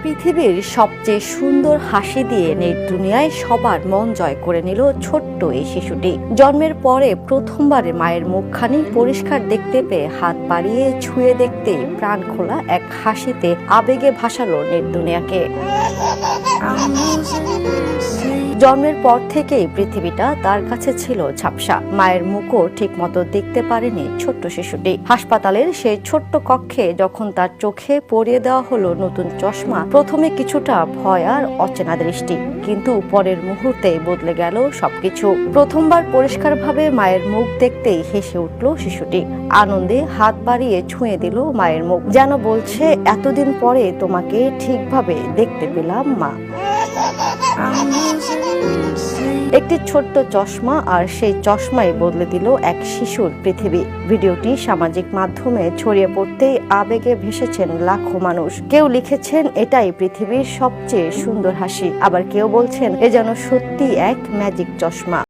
পৃথিবীর সবচেয়ে সুন্দর হাসি দিয়ে নেট দুনিয়ায় সবার মন জয় করে নিল ছোট্ট এই শিশুটি। জন্মের পরে প্রথমবারে মায়ের মুখখানি পরিষ্কার দেখতে পেয়ে হাত বাড়িয়ে ছুঁয়ে দেখতে প্রাণ খোলা এক হাসিতে আবেগে ভাসালো নেট দুনিয়াকে। জন্মের পর থেকেই পৃথিবীটা তার কাছে ছিল ঝাপসা। মায়ের মুখও ঠিক মতো দেখতে পারেনি ছোট্ট শিশুটি। হাসপাতালের সেই ছোট্ট কক্ষে যখন তার চোখে পরিয়ে দেওয়া হলো নতুন চশমা, প্রথমে কিছুটা ভয় আর অচেনা দৃষ্টি, কিন্তু পরের মুহূর্তে বদলে গেল সবকিছু। প্রথমবার পরিষ্কারভাবে মায়ের মুখ দেখতেই হেসে উঠল শিশুটি। আনন্দে হাত বাড়িয়ে ছুঁয়ে দিল মায়ের মুখ, যেন বলছে, এতদিন পরে তোমাকে ঠিকভাবে দেখতে পেলাম মা। একটি ছোট্ট চশমা, আর সেই চশমাই বদলে দিল এক শিশুর পৃথিবী। ভিডিওটি সামাজিক মাধ্যমে ছড়িয়ে পড়তেই আবেগে ভেসেছেন লাখো মানুষ। কেউ লিখেছেন, এটাই পৃথিবীর সবচেয়ে সুন্দর হাসি, আবার কেউ বলছেন, এ যেন সত্যি এক ম্যাজিক চশমা।